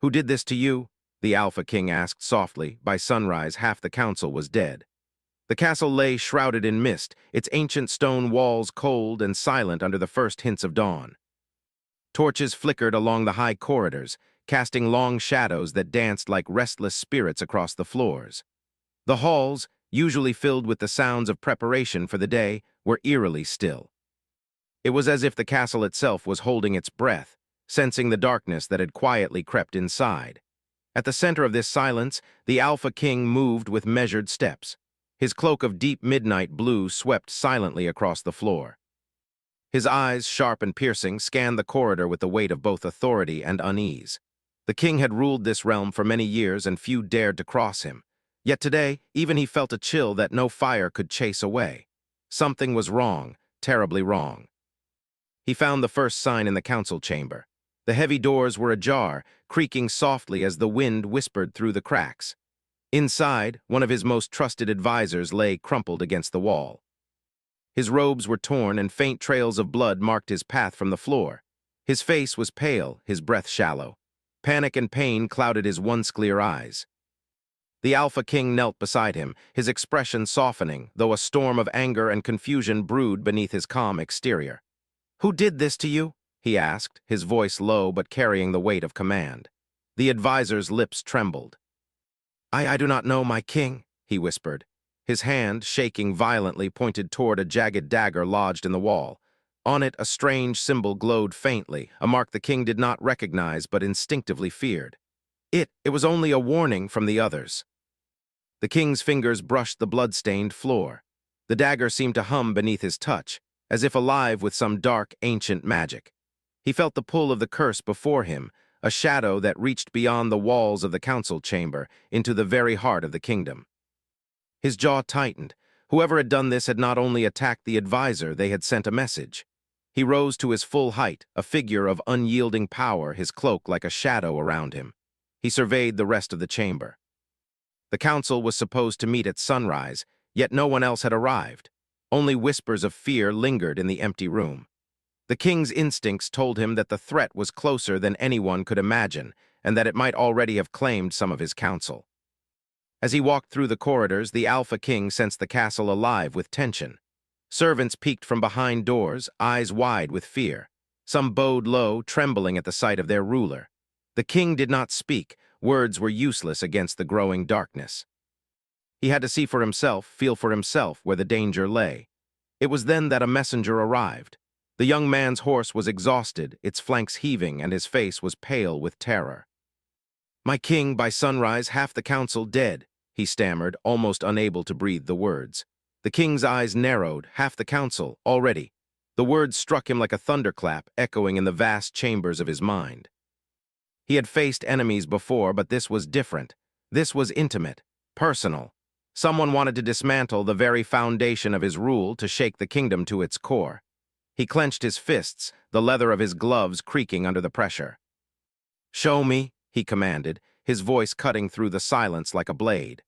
"Who did this to you?" the Alpha King asked softly. By sunrise, half the council was dead. The castle lay shrouded in mist, its ancient stone walls cold and silent under the first hints of dawn. Torches flickered along the high corridors, casting long shadows that danced like restless spirits across the floors. The halls, usually filled with the sounds of preparation for the day, were eerily still. It was as if the castle itself was holding its breath, sensing the darkness that had quietly crept inside. At the center of this silence, the Alpha King moved with measured steps. His cloak of deep midnight blue swept silently across the floor. His eyes, sharp and piercing, scanned the corridor with the weight of both authority and unease. The king had ruled this realm for many years, and few dared to cross him. Yet today, even he felt a chill that no fire could chase away. Something was wrong, terribly wrong. He found the first sign in the council chamber. The heavy doors were ajar, creaking softly as the wind whispered through the cracks. Inside, one of his most trusted advisors lay crumpled against the wall. His robes were torn, and faint trails of blood marked his path from the floor. His face was pale, his breath shallow. Panic and pain clouded his once clear eyes. The Alpha King knelt beside him, his expression softening, though a storm of anger and confusion brewed beneath his calm exterior. "Who did this to you?" he asked, his voice low but carrying the weight of command. The advisor's lips trembled. I do not know, my king," he whispered. His hand, shaking violently, pointed toward a jagged dagger lodged in the wall. On it, a strange symbol glowed faintly, a mark the king did not recognize but instinctively feared. It was only a warning from the others. The king's fingers brushed the blood-stained floor. The dagger seemed to hum beneath his touch, as if alive with some dark, ancient magic. He felt the pull of the curse before him, a shadow that reached beyond the walls of the council chamber into the very heart of the kingdom. His jaw tightened. Whoever had done this had not only attacked the advisor, they had sent a message. He rose to his full height, a figure of unyielding power, his cloak like a shadow around him. He surveyed the rest of the chamber. The council was supposed to meet at sunrise, yet no one else had arrived. Only whispers of fear lingered in the empty room. The king's instincts told him that the threat was closer than anyone could imagine, and that it might already have claimed some of his council. As he walked through the corridors, the Alpha King sensed the castle alive with tension. Servants peeked from behind doors, eyes wide with fear. Some bowed low, trembling at the sight of their ruler. The king did not speak. Words were useless against the growing darkness. He had to see for himself, feel for himself where the danger lay. It was then that a messenger arrived. The young man's horse was exhausted, its flanks heaving, and his face was pale with terror. "My king, by sunrise, half the council dead," he stammered, almost unable to breathe the words. The king's eyes narrowed. Half the council, already. The words struck him like a thunderclap, echoing in the vast chambers of his mind. He had faced enemies before, but this was different. This was intimate, personal. Someone wanted to dismantle the very foundation of his rule, to shake the kingdom to its core. He clenched his fists, the leather of his gloves creaking under the pressure. "Show me," he commanded, his voice cutting through the silence like a blade.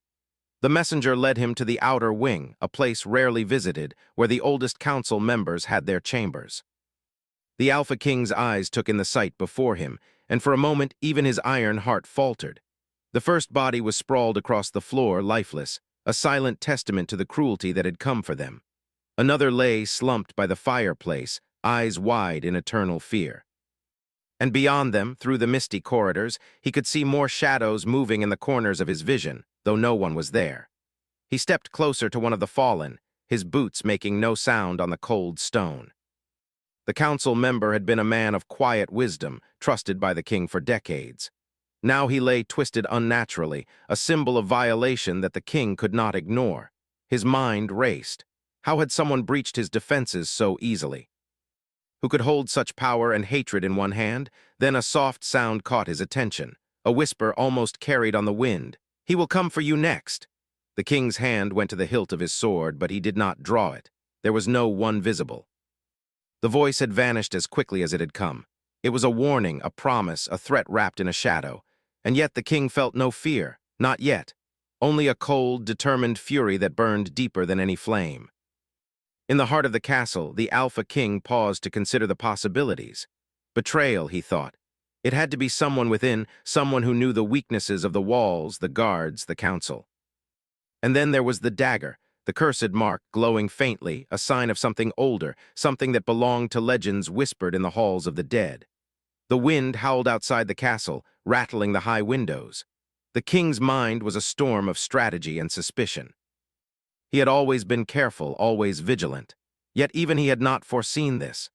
The messenger led him to the outer wing, a place rarely visited, where the oldest council members had their chambers. The Alpha King's eyes took in the sight before him, and for a moment even his iron heart faltered. The first body was sprawled across the floor, lifeless, a silent testament to the cruelty that had come for them. Another lay slumped by the fireplace, eyes wide in eternal fear. And beyond them, through the misty corridors, he could see more shadows moving in the corners of his vision, though no one was there. He stepped closer to one of the fallen, his boots making no sound on the cold stone. The council member had been a man of quiet wisdom, trusted by the king for decades. Now he lay twisted unnaturally, a symbol of violation that the king could not ignore. His mind raced. How had someone breached his defenses so easily? Who could hold such power and hatred in one hand? Then a soft sound caught his attention, a whisper almost carried on the wind. "He will come for you next." The king's hand went to the hilt of his sword, but he did not draw it. There was no one visible. The voice had vanished as quickly as it had come. It was a warning, a promise, a threat wrapped in a shadow. And yet the king felt no fear, not yet. Only a cold, determined fury that burned deeper than any flame. In the heart of the castle, the Alpha King paused to consider the possibilities. Betrayal, he thought. It had to be someone within, someone who knew the weaknesses of the walls, the guards, the council. And then there was the dagger, the cursed mark glowing faintly, a sign of something older, something that belonged to legends whispered in the halls of the dead. The wind howled outside the castle, rattling the high windows. The king's mind was a storm of strategy and suspicion. He had always been careful, always vigilant. Yet even he had not foreseen this.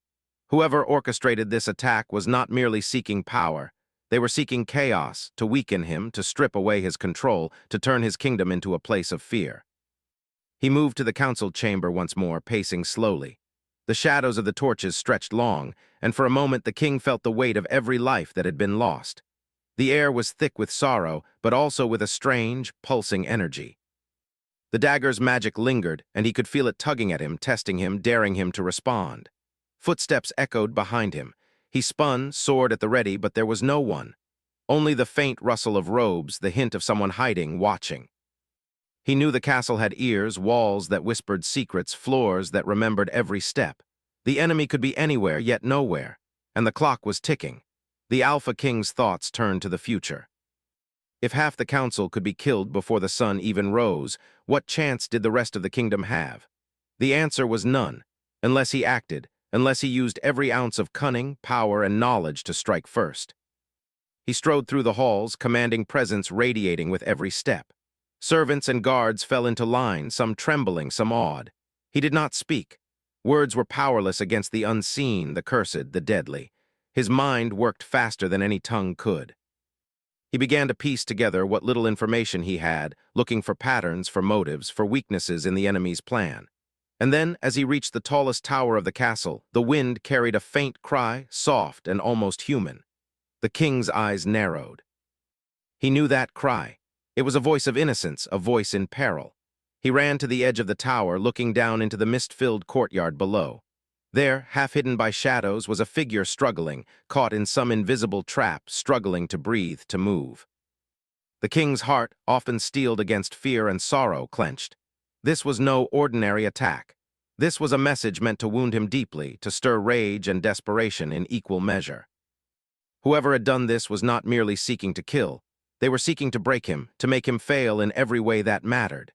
Whoever orchestrated this attack was not merely seeking power. They were seeking chaos, to weaken him, to strip away his control, to turn his kingdom into a place of fear. He moved to the council chamber once more, pacing slowly. The shadows of the torches stretched long, and for a moment the king felt the weight of every life that had been lost. The air was thick with sorrow, but also with a strange, pulsing energy. The dagger's magic lingered, and he could feel it tugging at him, testing him, daring him to respond. Footsteps echoed behind him. He spun, sword at the ready, but there was no one. Only the faint rustle of robes, the hint of someone hiding, watching. He knew the castle had ears, walls that whispered secrets, floors that remembered every step. The enemy could be anywhere, yet nowhere. And the clock was ticking. The Alpha King's thoughts turned to the future. If half the council could be killed before the sun even rose, what chance did the rest of the kingdom have? The answer was none, unless he acted, unless he used every ounce of cunning, power, and knowledge to strike first. He strode through the halls, commanding presence radiating with every step. Servants and guards fell into line, some trembling, some awed. He did not speak. Words were powerless against the unseen, the cursed, the deadly. His mind worked faster than any tongue could. He began to piece together what little information he had, looking for patterns, for motives, for weaknesses in the enemy's plan. And then, as he reached the tallest tower of the castle, the wind carried a faint cry, soft and almost human. The king's eyes narrowed. He knew that cry. It was a voice of innocence, a voice in peril. He ran to the edge of the tower, looking down into the mist-filled courtyard below. There, half hidden by shadows, was a figure struggling, caught in some invisible trap, struggling to breathe, to move. The king's heart, often steeled against fear and sorrow, clenched. This was no ordinary attack. This was a message meant to wound him deeply, to stir rage and desperation in equal measure. Whoever had done this was not merely seeking to kill. They were seeking to break him, to make him fail in every way that mattered.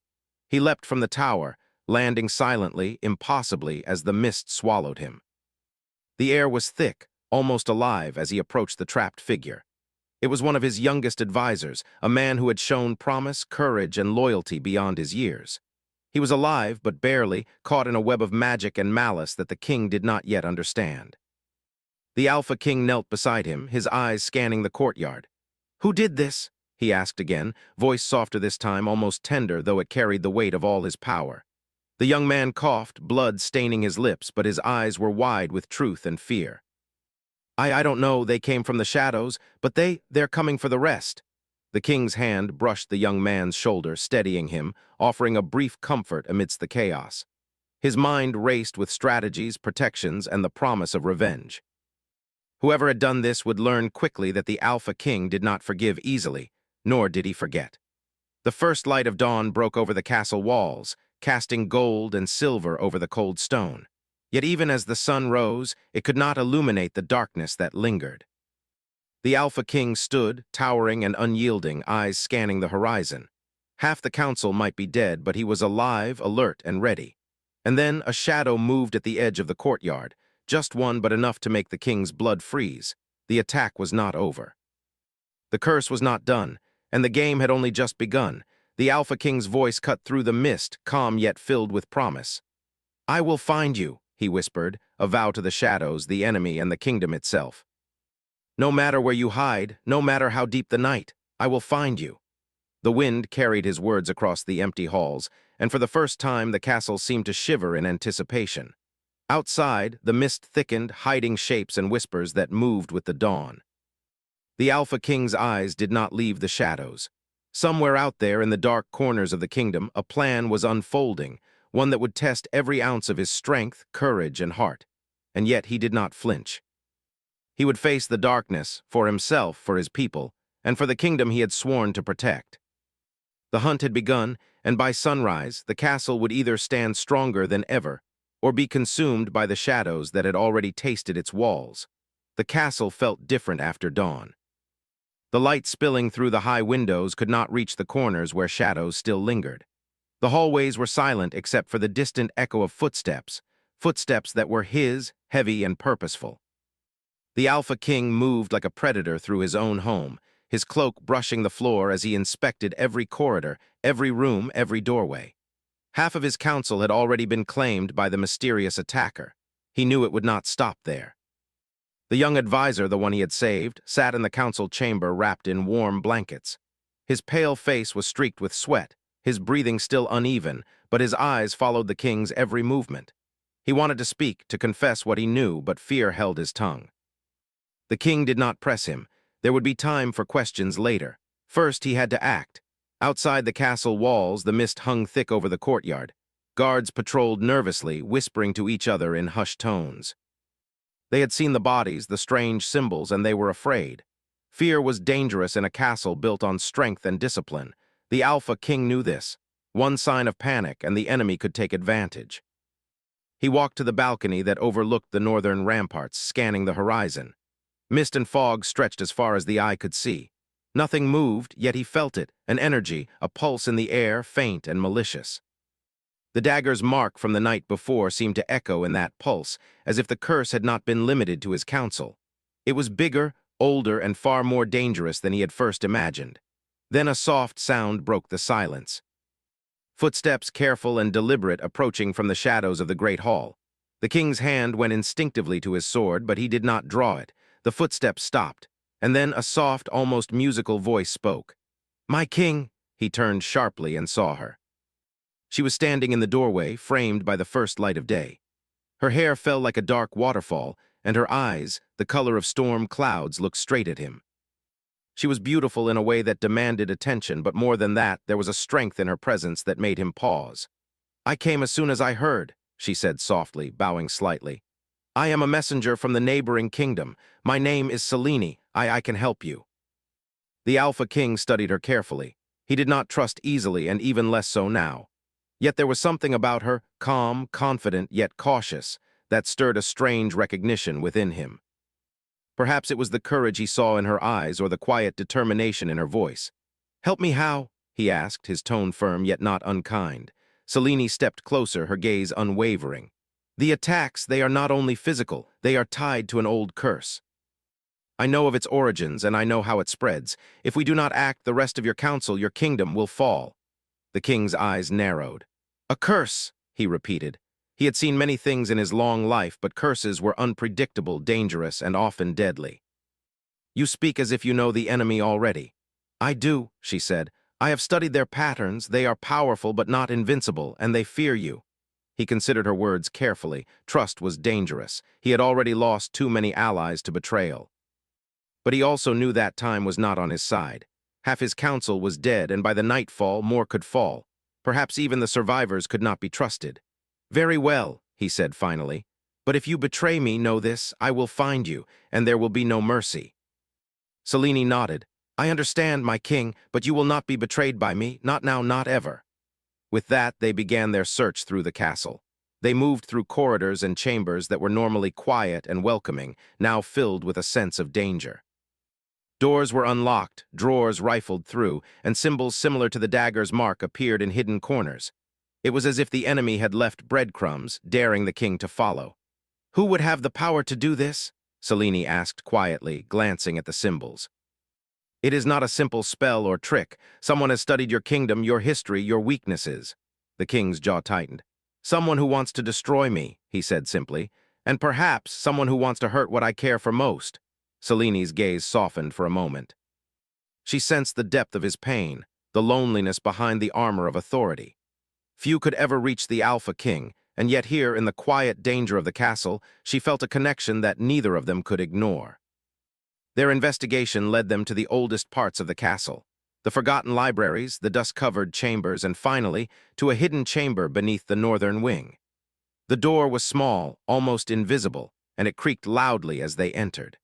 He leapt from the tower, landing silently, impossibly, as the mist swallowed him. The air was thick, almost alive, as he approached the trapped figure. It was one of his youngest advisors, a man who had shown promise, courage, and loyalty beyond his years. He was alive, but barely, caught in a web of magic and malice that the king did not yet understand. The Alpha King knelt beside him, his eyes scanning the courtyard. "Who did this?" he asked again, voice softer this time, almost tender, though it carried the weight of all his power. The young man coughed, blood staining his lips, but his eyes were wide with truth and fear. I don't know, they came from the shadows, but they're coming for the rest." The king's hand brushed the young man's shoulder, steadying him, offering a brief comfort amidst the chaos. His mind raced with strategies, protections, and the promise of revenge. Whoever had done this would learn quickly that the Alpha King did not forgive easily, nor did he forget. The first light of dawn broke over the castle walls, casting gold and silver over the cold stone. Yet even as the sun rose, it could not illuminate the darkness that lingered. The Alpha King stood, towering and unyielding, eyes scanning the horizon. Half the council might be dead, but he was alive, alert, and ready. And then a shadow moved at the edge of the courtyard, just one but enough to make the king's blood freeze. The attack was not over. The curse was not done, and the game had only just begun. The Alpha King's voice cut through the mist, calm yet filled with promise. "I will find you," he whispered, a vow to the shadows, the enemy, and the kingdom itself. "No matter where you hide, no matter how deep the night, I will find you." The wind carried his words across the empty halls, and for the first time the castle seemed to shiver in anticipation. Outside, the mist thickened, hiding shapes and whispers that moved with the dawn. The Alpha King's eyes did not leave the shadows. Somewhere out there in the dark corners of the kingdom, a plan was unfolding, one that would test every ounce of his strength, courage, and heart. And yet he did not flinch. He would face the darkness, for himself, for his people, and for the kingdom he had sworn to protect. The hunt had begun, and by sunrise, the castle would either stand stronger than ever, or be consumed by the shadows that had already tasted its walls. The castle felt different after dawn. The light spilling through the high windows could not reach the corners where shadows still lingered. The hallways were silent except for the distant echo of footsteps, footsteps that were his, heavy and purposeful. The Alpha King moved like a predator through his own home, his cloak brushing the floor as he inspected every corridor, every room, every doorway. Half of his council had already been claimed by the mysterious attacker. He knew it would not stop there. The young advisor, the one he had saved, sat in the council chamber wrapped in warm blankets. His pale face was streaked with sweat, his breathing still uneven, but his eyes followed the king's every movement. He wanted to speak, to confess what he knew, but fear held his tongue. The king did not press him. There would be time for questions later. First, he had to act. Outside the castle walls, the mist hung thick over the courtyard. Guards patrolled nervously, whispering to each other in hushed tones. They had seen the bodies, the strange symbols, and they were afraid. Fear was dangerous in a castle built on strength and discipline. The Alpha King knew this. One sign of panic, and the enemy could take advantage. He walked to the balcony that overlooked the northern ramparts, scanning the horizon. Mist and fog stretched as far as the eye could see. Nothing moved, yet he felt it, an energy, a pulse in the air, faint and malicious. The dagger's mark from the night before seemed to echo in that pulse, as if the curse had not been limited to his council. It was bigger, older, and far more dangerous than he had first imagined. Then a soft sound broke the silence. Footsteps, careful and deliberate, approaching from the shadows of the great hall. The king's hand went instinctively to his sword, but he did not draw it. The footsteps stopped, and then a soft, almost musical voice spoke. "My king!" He turned sharply and saw her. She was standing in the doorway, framed by the first light of day. Her hair fell like a dark waterfall, and her eyes, the color of storm clouds, looked straight at him. She was beautiful in a way that demanded attention, but more than that, there was a strength in her presence that made him pause. "I came as soon as I heard," she said softly, bowing slightly. "I am a messenger from the neighboring kingdom. My name is Selene. I can help you." The Alpha King studied her carefully. He did not trust easily, and even less so now. Yet there was something about her, calm, confident, yet cautious, that stirred a strange recognition within him. Perhaps it was the courage he saw in her eyes or the quiet determination in her voice. "Help me how?" he asked, his tone firm yet not unkind. Selene stepped closer, her gaze unwavering. "The attacks, they are not only physical, they are tied to an old curse. I know of its origins, and I know how it spreads. If we do not act, the rest of your council, your kingdom, will fall." The king's eyes narrowed. "A curse," he repeated. He had seen many things in his long life, but curses were unpredictable, dangerous, and often deadly. "You speak as if you know the enemy already." "I do," she said. "I have studied their patterns. They are powerful but not invincible, and they fear you." He considered her words carefully. Trust was dangerous. He had already lost too many allies to betrayal. But he also knew that time was not on his side. Half his council was dead, and by the nightfall more could fall. Perhaps even the survivors could not be trusted. "Very well," he said finally. "But if you betray me, know this, I will find you, and there will be no mercy." Selene nodded. "I understand, my king, but you will not be betrayed by me, not now, not ever." With that, they began their search through the castle. They moved through corridors and chambers that were normally quiet and welcoming, now filled with a sense of danger. Doors were unlocked, drawers rifled through, and symbols similar to the dagger's mark appeared in hidden corners. It was as if the enemy had left breadcrumbs, daring the king to follow. "Who would have the power to do this?" Selene asked quietly, glancing at the symbols. "It is not a simple spell or trick. Someone has studied your kingdom, your history, your weaknesses." The king's jaw tightened. "Someone who wants to destroy me," he said simply, "and perhaps someone who wants to hurt what I care for most." Selene's gaze softened for a moment. She sensed the depth of his pain, the loneliness behind the armor of authority. Few could ever reach the Alpha King, and yet here, in the quiet danger of the castle, she felt a connection that neither of them could ignore. Their investigation led them to the oldest parts of the castle, the forgotten libraries, the dust-covered chambers, and finally, to a hidden chamber beneath the northern wing. The door was small, almost invisible, and it creaked loudly as they entered.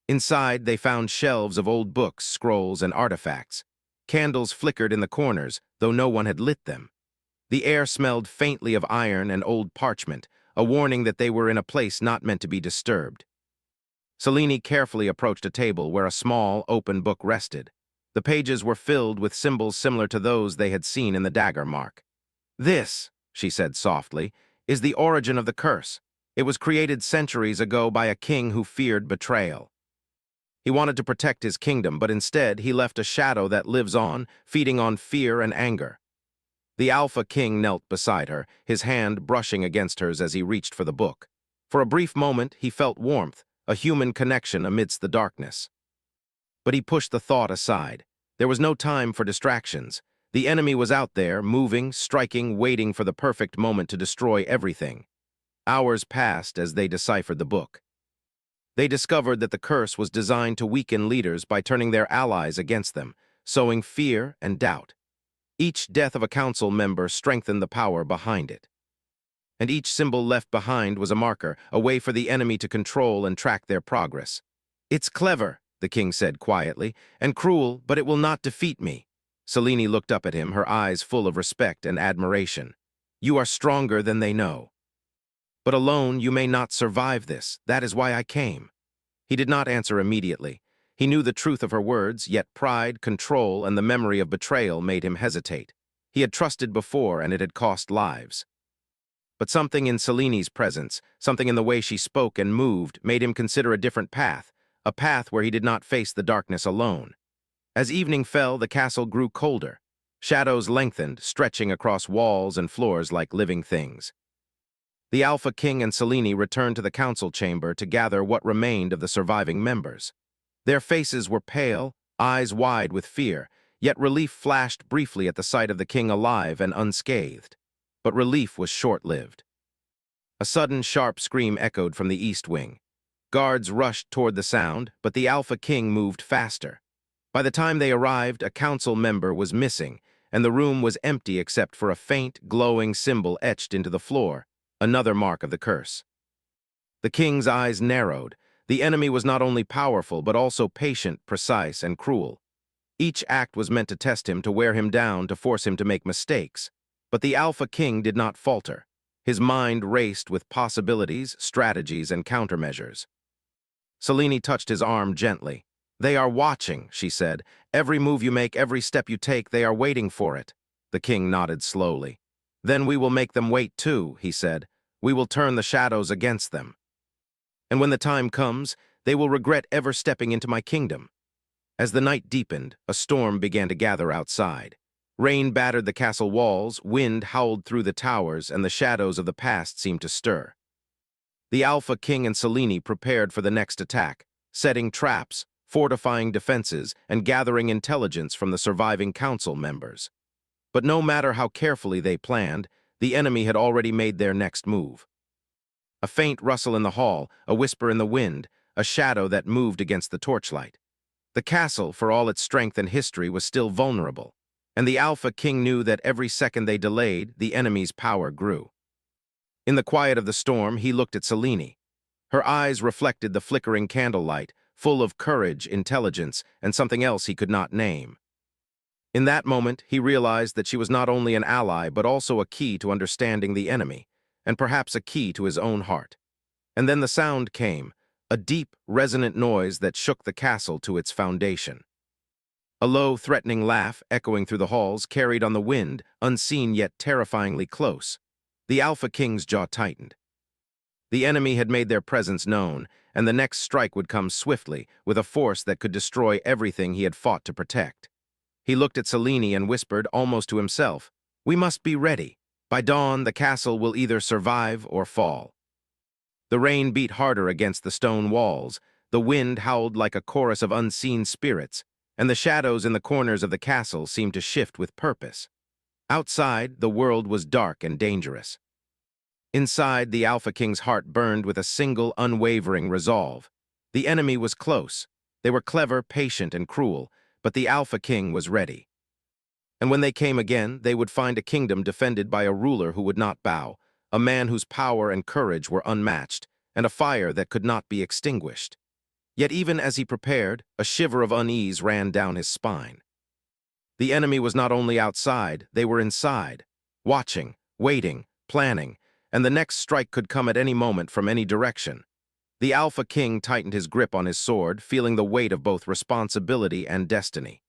Inside, they found shelves of old books, scrolls, and artifacts. Candles flickered in the corners, though no one had lit them. The air smelled faintly of iron and old parchment, a warning that they were in a place not meant to be disturbed. Selene carefully approached a table where a small, open book rested. The pages were filled with symbols similar to those they had seen in the dagger mark. "This," she said softly, "is the origin of the curse. It was created centuries ago by a king who feared betrayal. He wanted to protect his kingdom, but instead he left a shadow that lives on, feeding on fear and anger." The Alpha King knelt beside her, his hand brushing against hers as he reached for the book. For a brief moment, he felt warmth, a human connection amidst the darkness. But he pushed the thought aside. There was no time for distractions. The enemy was out there, moving, striking, waiting for the perfect moment to destroy everything. Hours passed as they deciphered the book. They discovered that the curse was designed to weaken leaders by turning their allies against them, sowing fear and doubt. Each death of a council member strengthened the power behind it. And each symbol left behind was a marker, a way for the enemy to control and track their progress. "It's clever," the king said quietly, "and cruel, but it will not defeat me." Selene looked up at him, her eyes full of respect and admiration. "You are stronger than they know. But alone you may not survive this. That is why I came." He did not answer immediately. He knew the truth of her words, yet pride, control, and the memory of betrayal made him hesitate. He had trusted before, and it had cost lives. But something in Selene's presence, something in the way she spoke and moved, made him consider a different path, a path where he did not face the darkness alone. As evening fell, the castle grew colder. Shadows lengthened, stretching across walls and floors like living things. The Alpha King and Selene returned to the council chamber to gather what remained of the surviving members. Their faces were pale, eyes wide with fear, yet relief flashed briefly at the sight of the king alive and unscathed. But relief was short-lived. A sudden sharp scream echoed from the east wing. Guards rushed toward the sound, but the Alpha King moved faster. By the time they arrived, a council member was missing, and the room was empty except for a faint, glowing symbol etched into the floor, another mark of the curse. The king's eyes narrowed. The enemy was not only powerful, but also patient, precise, and cruel. Each act was meant to test him, to wear him down, to force him to make mistakes. But the Alpha King did not falter. His mind raced with possibilities, strategies, and countermeasures. Selene touched his arm gently. "They are watching," she said. "Every move you make, every step you take, they are waiting for it." The king nodded slowly. "Then we will make them wait too," he said. "We will turn the shadows against them. And when the time comes, they will regret ever stepping into my kingdom." As the night deepened, a storm began to gather outside. Rain battered the castle walls, wind howled through the towers, and the shadows of the past seemed to stir. The Alpha King and Selene prepared for the next attack, setting traps, fortifying defenses, and gathering intelligence from the surviving council members. But no matter how carefully they planned, the enemy had already made their next move. A faint rustle in the hall, a whisper in the wind, a shadow that moved against the torchlight. The castle, for all its strength and history, was still vulnerable, and the Alpha King knew that every second they delayed, the enemy's power grew. In the quiet of the storm, he looked at Selene. Her eyes reflected the flickering candlelight, full of courage, intelligence, and something else he could not name. In that moment, he realized that she was not only an ally, but also a key to understanding the enemy, and perhaps a key to his own heart. And then the sound came, a deep, resonant noise that shook the castle to its foundation. A low, threatening laugh, echoing through the halls, carried on the wind, unseen yet terrifyingly close. The Alpha King's jaw tightened. The enemy had made their presence known, and the next strike would come swiftly, with a force that could destroy everything he had fought to protect. He looked at Selene and whispered, almost to himself, "We must be ready. By dawn, the castle will either survive or fall." The rain beat harder against the stone walls, the wind howled like a chorus of unseen spirits, and the shadows in the corners of the castle seemed to shift with purpose. Outside, the world was dark and dangerous. Inside, the Alpha King's heart burned with a single, unwavering resolve. The enemy was close. They were clever, patient, and cruel, but the Alpha King was ready. And when they came again, they would find a kingdom defended by a ruler who would not bow, a man whose power and courage were unmatched, and a fire that could not be extinguished. Yet even as he prepared, a shiver of unease ran down his spine. The enemy was not only outside, they were inside, watching, waiting, planning, and the next strike could come at any moment from any direction. The Alpha King tightened his grip on his sword, feeling the weight of both responsibility and destiny.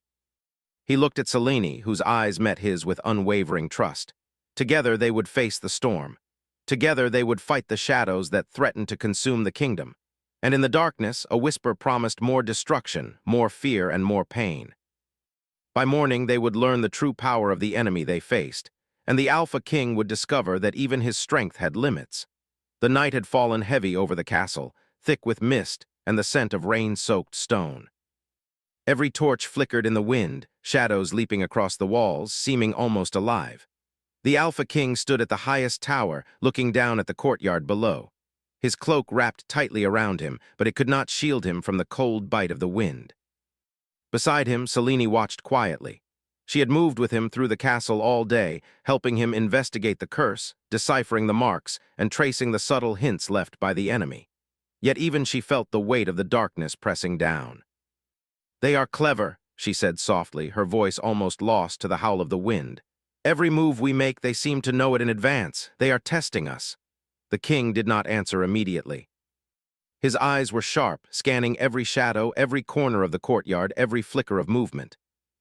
He looked at Selene, whose eyes met his with unwavering trust. Together they would face the storm. Together they would fight the shadows that threatened to consume the kingdom. And in the darkness, a whisper promised more destruction, more fear, and more pain. By morning, they would learn the true power of the enemy they faced, and the Alpha King would discover that even his strength had limits. The night had fallen heavy over the castle, thick with mist and the scent of rain-soaked stone. Every torch flickered in the wind, shadows leaping across the walls, seeming almost alive. The Alpha King stood at the highest tower, looking down at the courtyard below. His cloak wrapped tightly around him, but it could not shield him from the cold bite of the wind. Beside him, Selene watched quietly. She had moved with him through the castle all day, helping him investigate the curse, deciphering the marks, and tracing the subtle hints left by the enemy. Yet even she felt the weight of the darkness pressing down. "They are clever," she said softly, her voice almost lost to the howl of the wind. "Every move we make, they seem to know it in advance. They are testing us." The king did not answer immediately. His eyes were sharp, scanning every shadow, every corner of the courtyard, every flicker of movement.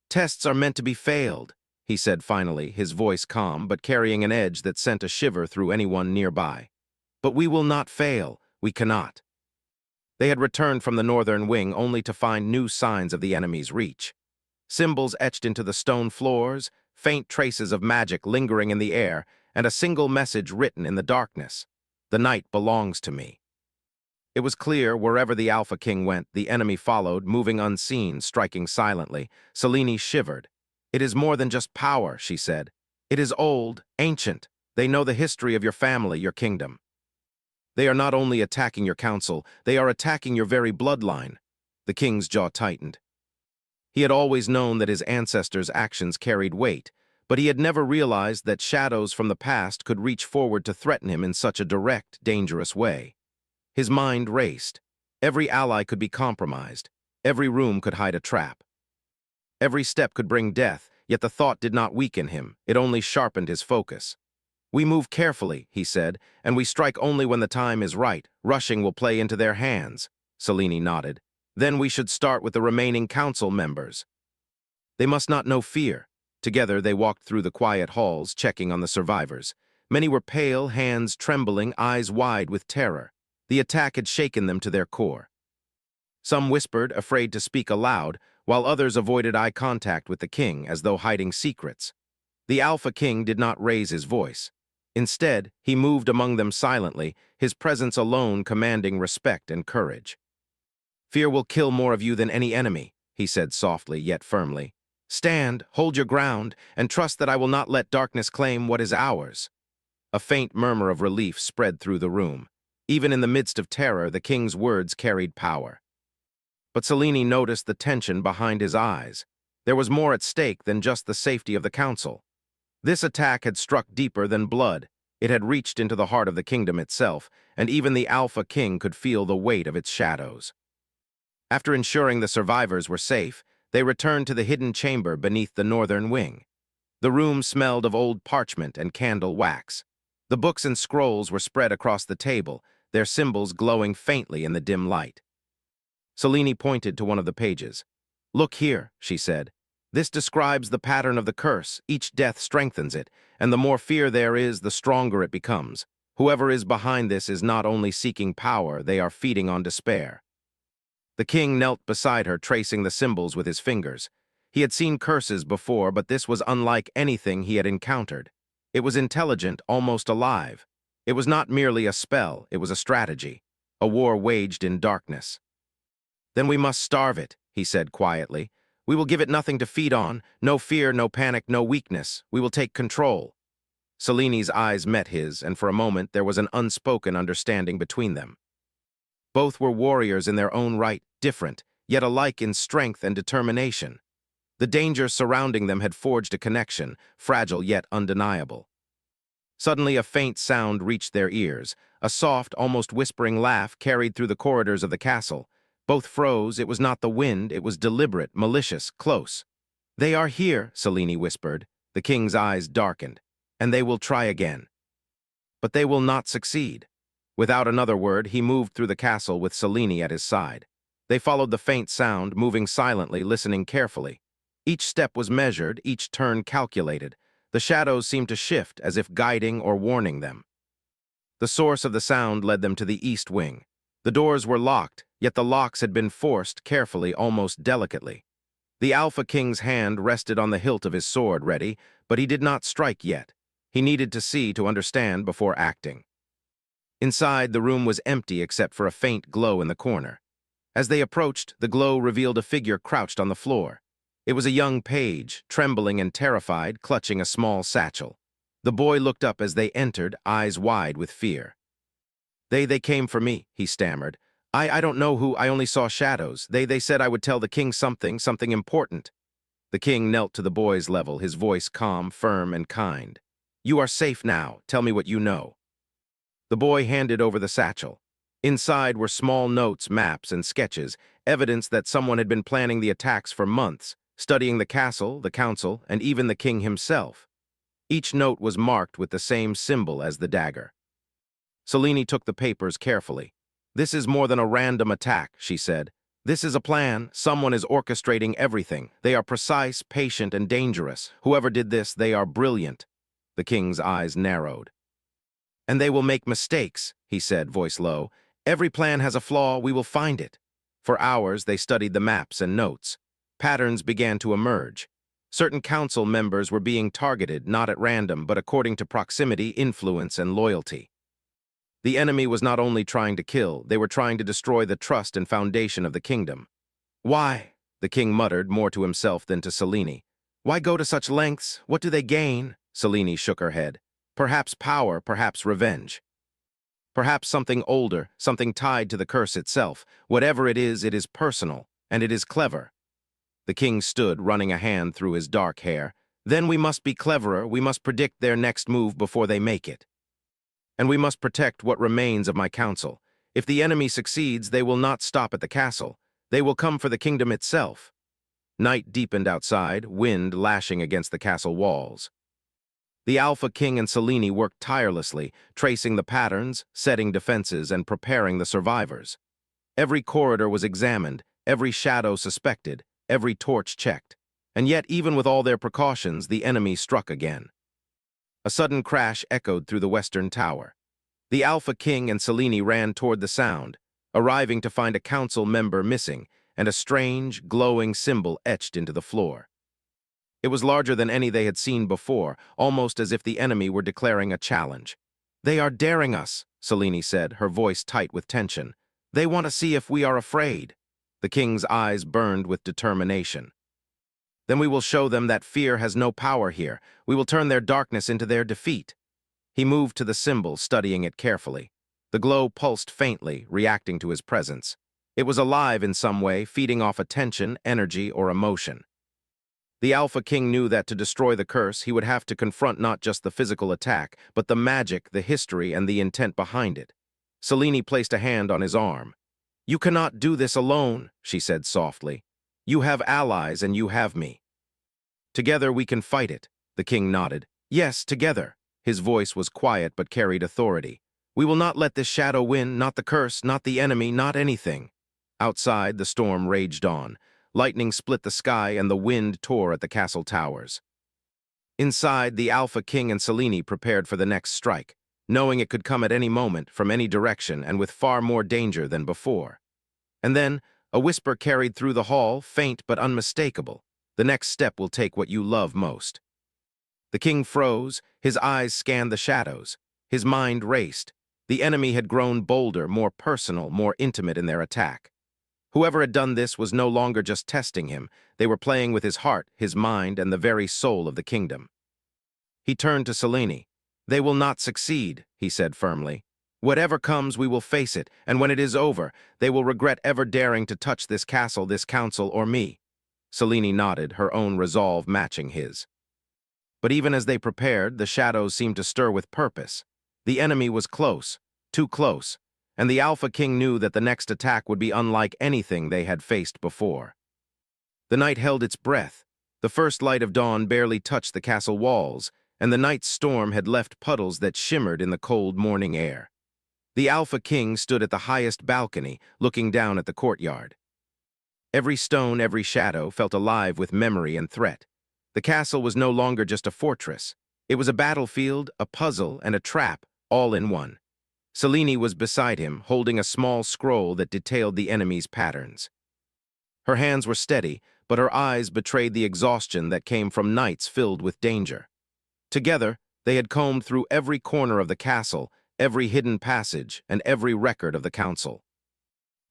"Tests are meant to be failed," he said finally, his voice calm but carrying an edge that sent a shiver through anyone nearby. "But we will not fail. We cannot." They had returned from the northern wing only to find new signs of the enemy's reach. Symbols etched into the stone floors, faint traces of magic lingering in the air, and a single message written in the darkness. "The night belongs to me." It was clear wherever the Alpha King went, the enemy followed, moving unseen, striking silently. Selene shivered. "It is more than just power," she said. "It is old, ancient. They know the history of your family, your kingdom. They are not only attacking your council, they are attacking your very bloodline." The king's jaw tightened. He had always known that his ancestors' actions carried weight, but he had never realized that shadows from the past could reach forward to threaten him in such a direct, dangerous way. His mind raced. Every ally could be compromised. Every room could hide a trap. Every step could bring death, yet the thought did not weaken him. It only sharpened his focus. "We move carefully," he said, "and we strike only when the time is right. Rushing will play into their hands." Selene nodded. "Then we should start with the remaining council members. They must not know fear." Together they walked through the quiet halls, checking on the survivors. Many were pale, hands trembling, eyes wide with terror. The attack had shaken them to their core. Some whispered, afraid to speak aloud, while others avoided eye contact with the king as though hiding secrets. The Alpha King did not raise his voice. Instead, he moved among them silently, his presence alone commanding respect and courage. "Fear will kill more of you than any enemy," he said softly yet firmly. "Stand, hold your ground, and trust that I will not let darkness claim what is ours." A faint murmur of relief spread through the room. Even in the midst of terror, the king's words carried power. But Selene noticed the tension behind his eyes. There was more at stake than just the safety of the council. This attack had struck deeper than blood. It had reached into the heart of the kingdom itself, and even the Alpha King could feel the weight of its shadows. After ensuring the survivors were safe, they returned to the hidden chamber beneath the northern wing. The room smelled of old parchment and candle wax. The books and scrolls were spread across the table, their symbols glowing faintly in the dim light. Selene pointed to one of the pages. "Look here," she said. "This describes the pattern of the curse. Each death strengthens it, and the more fear there is, the stronger it becomes. Whoever is behind this is not only seeking power, they are feeding on despair." The king knelt beside her, tracing the symbols with his fingers. He had seen curses before, but this was unlike anything he had encountered. It was intelligent, almost alive. It was not merely a spell, it was a strategy, a war waged in darkness. "Then we must starve it," he said quietly. "We will give it nothing to feed on, no fear, no panic, no weakness. We will take control." Selene's eyes met his, and for a moment there was an unspoken understanding between them. Both were warriors in their own right, different, yet alike in strength and determination. The dangers surrounding them had forged a connection, fragile yet undeniable. Suddenly a faint sound reached their ears, a soft, almost whispering laugh carried through the corridors of the castle. Both froze. It was not the wind, it was deliberate, malicious, close. "They are here," Selene whispered. The king's eyes darkened. "And they will try again. But they will not succeed. Without another word, he moved through the castle with Selene at his side. They followed the faint sound, moving silently, listening carefully. Each step was measured, each turn calculated. The shadows seemed to shift, as if guiding or warning them. The source of the sound led them to the east wing. The doors were locked, yet the locks had been forced carefully, almost delicately. The Alpha King's hand rested on the hilt of his sword, ready, but he did not strike yet. He needed to see to understand before acting. Inside, the room was empty except for a faint glow in the corner. As they approached, the glow revealed a figure crouched on the floor. It was a young page, trembling and terrified, clutching a small satchel. The boy looked up as they entered, eyes wide with fear. They came for me," he stammered. I don't know who, I only saw shadows. They said I would tell the king something important." The king knelt to the boy's level, his voice calm, firm, and kind. "You are safe now. Tell me what you know." The boy handed over the satchel. Inside were small notes, maps, and sketches, evidence that someone had been planning the attacks for months, studying the castle, the council, and even the king himself. Each note was marked with the same symbol as the dagger. Selene took the papers carefully. "This is more than a random attack," she said. "This is a plan. Someone is orchestrating everything. They are precise, patient, and dangerous. Whoever did this, they are brilliant." The king's eyes narrowed. "And they will make mistakes," he said, voice low. "Every plan has a flaw. We will find it." For hours, they studied the maps and notes. Patterns began to emerge. Certain council members were being targeted, not at random, but according to proximity, influence, and loyalty. The enemy was not only trying to kill, they were trying to destroy the trust and foundation of the kingdom. "Why?" the king muttered, more to himself than to Selene. "Why go to such lengths? What do they gain?" Selene shook her head. "Perhaps power, perhaps revenge. Perhaps something older, something tied to the curse itself. Whatever it is personal, and it is clever." The king stood, running a hand through his dark hair. "Then we must be cleverer, we must predict their next move before they make it. And we must protect what remains of my council. If the enemy succeeds, they will not stop at the castle. They will come for the kingdom itself." Night deepened outside, wind lashing against the castle walls. The Alpha King and Selene worked tirelessly, tracing the patterns, setting defenses, and preparing the survivors. Every corridor was examined, every shadow suspected, every torch checked. And yet, even with all their precautions, the enemy struck again. A sudden crash echoed through the western tower. The Alpha King and Selene ran toward the sound, arriving to find a council member missing and a strange, glowing symbol etched into the floor. It was larger than any they had seen before, almost as if the enemy were declaring a challenge. "They are daring us," Selene said, her voice tight with tension. "They want to see if we are afraid." The king's eyes burned with determination. "Then we will show them that fear has no power here. We will turn their darkness into their defeat." He moved to the symbol, studying it carefully. The glow pulsed faintly, reacting to his presence. It was alive in some way, feeding off attention, energy, or emotion. The Alpha King knew that to destroy the curse, he would have to confront not just the physical attack, but the magic, the history, and the intent behind it. Selene placed a hand on his arm. "You cannot do this alone," she said softly. "You have allies, and you have me. Together we can fight it." The king nodded. "Yes, together." His voice was quiet but carried authority. "We will not let this shadow win, not the curse, not the enemy, not anything." Outside, the storm raged on. Lightning split the sky and the wind tore at the castle towers. Inside, the Alpha King and Selene prepared for the next strike, knowing it could come at any moment, from any direction, and with far more danger than before. And then, a whisper carried through the hall, faint but unmistakable. "The next step will take what you love most." The king froze, his eyes scanned the shadows. His mind raced. The enemy had grown bolder, more personal, more intimate in their attack. Whoever had done this was no longer just testing him. They were playing with his heart, his mind, and the very soul of the kingdom. He turned to Selene. "They will not succeed," he said firmly. "Whatever comes, we will face it, and when it is over, they will regret ever daring to touch this castle, this council, or me." Selene nodded, her own resolve matching his. But even as they prepared, the shadows seemed to stir with purpose. The enemy was close, too close, and the Alpha King knew that the next attack would be unlike anything they had faced before. The night held its breath. The first light of dawn barely touched the castle walls, and the night's storm had left puddles that shimmered in the cold morning air. The Alpha King stood at the highest balcony, looking down at the courtyard. Every stone, every shadow felt alive with memory and threat. The castle was no longer just a fortress. It was a battlefield, a puzzle, and a trap, all in one. Selene was beside him, holding a small scroll that detailed the enemy's patterns. Her hands were steady, but her eyes betrayed the exhaustion that came from nights filled with danger. Together, they had combed through every corner of the castle, every hidden passage, and every record of the council.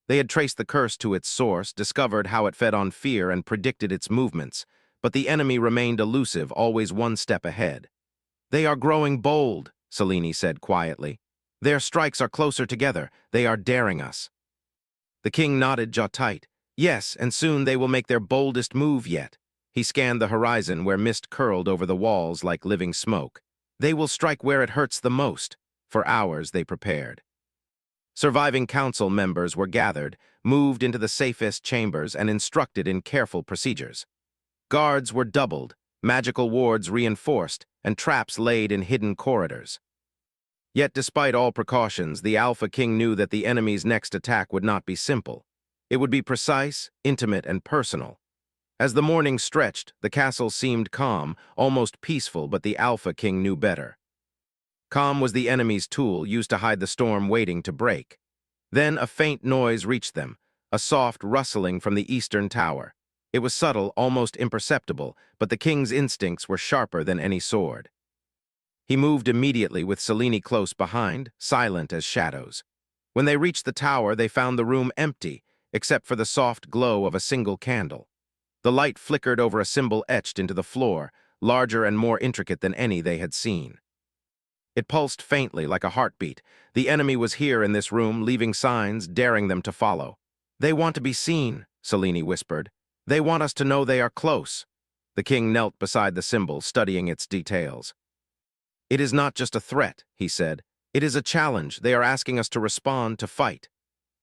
They had traced the curse to its source, discovered how it fed on fear, and predicted its movements, but the enemy remained elusive, always one step ahead. "They are growing bold," Selene said quietly. "Their strikes are closer together. They are daring us." The king nodded, jaw tight. "Yes, and soon they will make their boldest move yet." He scanned the horizon where mist curled over the walls like living smoke. "They will strike where it hurts the most." For hours they prepared. Surviving council members were gathered, moved into the safest chambers, and instructed in careful procedures. Guards were doubled, magical wards reinforced, and traps laid in hidden corridors. Yet despite all precautions, the Alpha King knew that the enemy's next attack would not be simple. It would be precise, intimate, and personal. As the morning stretched, the castle seemed calm, almost peaceful, but the Alpha King knew better. Calm was the enemy's tool, used to hide the storm waiting to break. Then a faint noise reached them, a soft rustling from the eastern tower. It was subtle, almost imperceptible, but the king's instincts were sharper than any sword. He moved immediately, with Selene close behind, silent as shadows. When they reached the tower, they found the room empty, except for the soft glow of a single candle. The light flickered over a symbol etched into the floor, larger and more intricate than any they had seen. It pulsed faintly, like a heartbeat. The enemy was here in this room, leaving signs, daring them to follow. "They want to be seen," Selene whispered. "They want us to know they are close." The king knelt beside the symbol, studying its details. "It is not just a threat," he said. "It is a challenge. They are asking us to respond, to fight."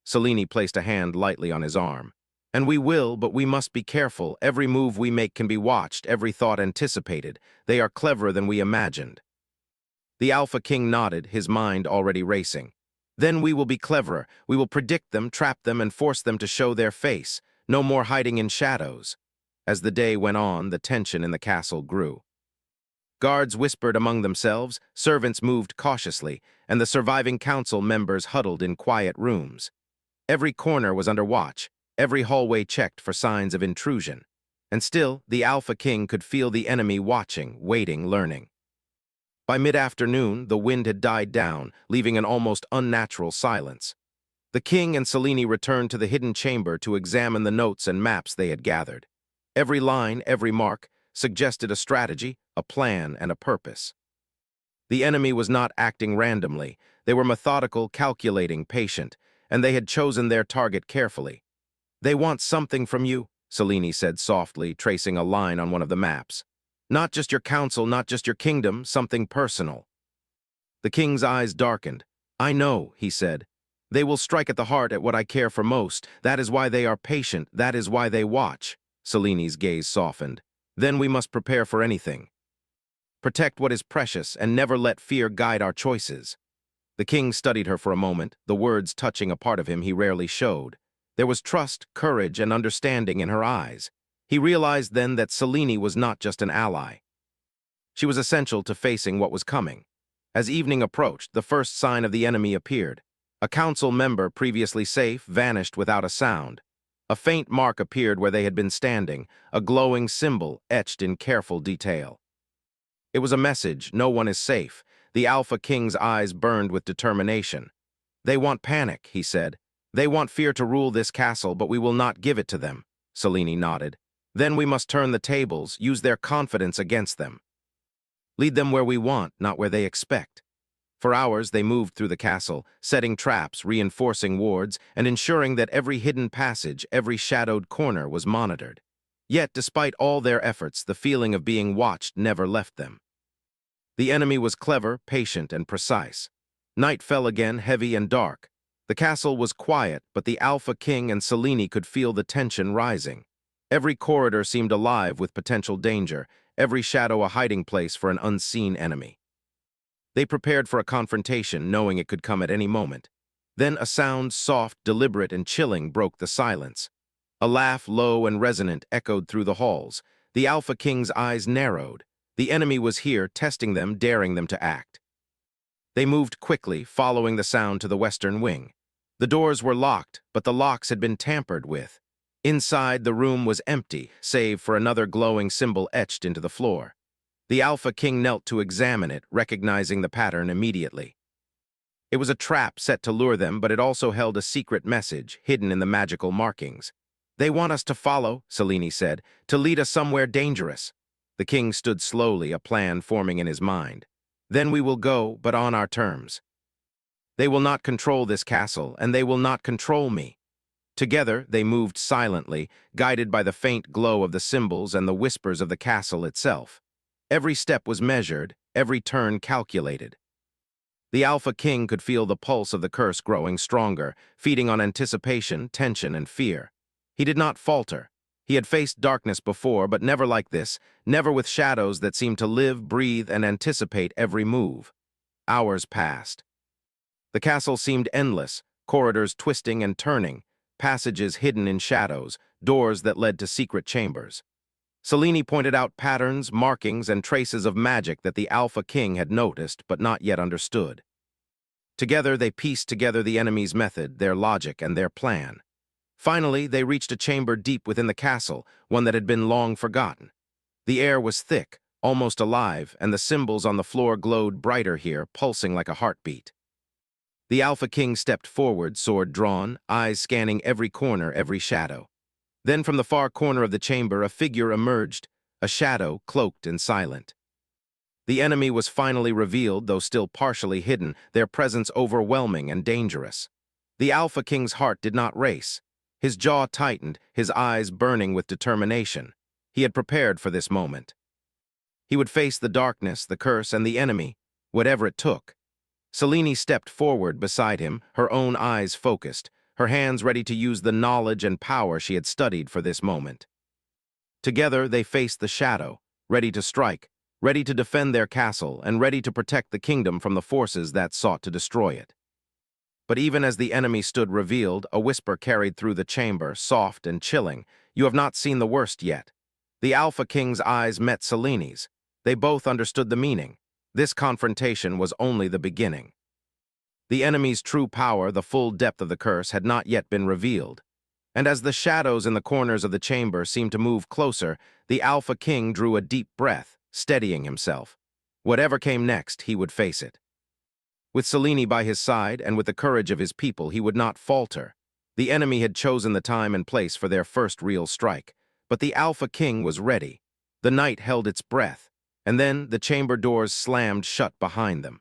Selene placed a hand lightly on his arm. "And we will, but we must be careful. Every move we make can be watched, every thought anticipated. They are cleverer than we imagined." The Alpha King nodded, his mind already racing. "Then we will be cleverer. We will predict them, trap them, and force them to show their face. No more hiding in shadows." As the day went on, the tension in the castle grew. Guards whispered among themselves, servants moved cautiously, and the surviving council members huddled in quiet rooms. Every corner was under watch, every hallway checked for signs of intrusion. And still, the Alpha King could feel the enemy watching, waiting, learning. By mid-afternoon, the wind had died down, leaving an almost unnatural silence. The king and Selene returned to the hidden chamber to examine the notes and maps they had gathered. Every line, every mark, suggested a strategy, a plan, and a purpose. The enemy was not acting randomly. They were methodical, calculating, patient, and they had chosen their target carefully. "They want something from you," Selene said softly, tracing a line on one of the maps. "Not just your council, not just your kingdom, something personal." The king's eyes darkened. "I know," he said. "They will strike at the heart, at what I care for most. That is why they are patient. That is why they watch." Selene's gaze softened. "Then we must prepare for anything. Protect what is precious and never let fear guide our choices." The king studied her for a moment, the words touching a part of him he rarely showed. There was trust, courage, and understanding in her eyes. He realized then that Selene was not just an ally. She was essential to facing what was coming. As evening approached, the first sign of the enemy appeared. A council member, previously safe, vanished without a sound. A faint mark appeared where they had been standing, a glowing symbol etched in careful detail. It was a message: no one is safe. The Alpha King's eyes burned with determination. "They want panic," he said. "They want fear to rule this castle, but we will not give it to them." Selene nodded. "Then we must turn the tables, use their confidence against them. Lead them where we want, not where they expect." For hours they moved through the castle, setting traps, reinforcing wards, and ensuring that every hidden passage, every shadowed corner was monitored. Yet, despite all their efforts, the feeling of being watched never left them. The enemy was clever, patient, and precise. Night fell again, heavy and dark. The castle was quiet, but the Alpha King and Selene could feel the tension rising. Every corridor seemed alive with potential danger, every shadow a hiding place for an unseen enemy. They prepared for a confrontation, knowing it could come at any moment. Then a sound, soft, deliberate, and chilling, broke the silence. A laugh, low and resonant, echoed through the halls. The Alpha King's eyes narrowed. The enemy was here, testing them, daring them to act. They moved quickly, following the sound to the western wing. The doors were locked, but the locks had been tampered with. Inside, the room was empty, save for another glowing symbol etched into the floor. The Alpha King knelt to examine it, recognizing the pattern immediately. It was a trap set to lure them, but it also held a secret message, hidden in the magical markings. "They want us to follow," Selene said, "to lead us somewhere dangerous." The king stood slowly, a plan forming in his mind. "Then we will go, but on our terms. They will not control this castle, and they will not control me." Together, they moved silently, guided by the faint glow of the symbols and the whispers of the castle itself. Every step was measured, every turn calculated. The Alpha King could feel the pulse of the curse growing stronger, feeding on anticipation, tension, and fear. He did not falter. He had faced darkness before, but never like this, never with shadows that seemed to live, breathe, and anticipate every move. Hours passed. The castle seemed endless, corridors twisting and turning, passages hidden in shadows, doors that led to secret chambers. Selene pointed out patterns, markings, and traces of magic that the Alpha King had noticed but not yet understood. Together, they pieced together the enemy's method, their logic, and their plan. Finally, they reached a chamber deep within the castle, one that had been long forgotten. The air was thick, almost alive, and the symbols on the floor glowed brighter here, pulsing like a heartbeat. The Alpha King stepped forward, sword drawn, eyes scanning every corner, every shadow. Then from the far corner of the chamber, a figure emerged, a shadow, cloaked and silent. The enemy was finally revealed, though still partially hidden, their presence overwhelming and dangerous. The Alpha King's heart did not race. His jaw tightened, his eyes burning with determination. He had prepared for this moment. He would face the darkness, the curse, and the enemy, whatever it took. Selene stepped forward beside him, her own eyes focused, her hands ready to use the knowledge and power she had studied for this moment. Together, they faced the shadow, ready to strike, ready to defend their castle, and ready to protect the kingdom from the forces that sought to destroy it. But even as the enemy stood revealed, a whisper carried through the chamber, soft and chilling. "You have not seen the worst yet." The Alpha King's eyes met Selene's. They both understood the meaning. This confrontation was only the beginning. The enemy's true power, the full depth of the curse, had not yet been revealed. And as the shadows in the corners of the chamber seemed to move closer, the Alpha King drew a deep breath, steadying himself. Whatever came next, he would face it. With Selene by his side and with the courage of his people, he would not falter. The enemy had chosen the time and place for their first real strike, but the Alpha King was ready. The night held its breath, and then the chamber doors slammed shut behind them.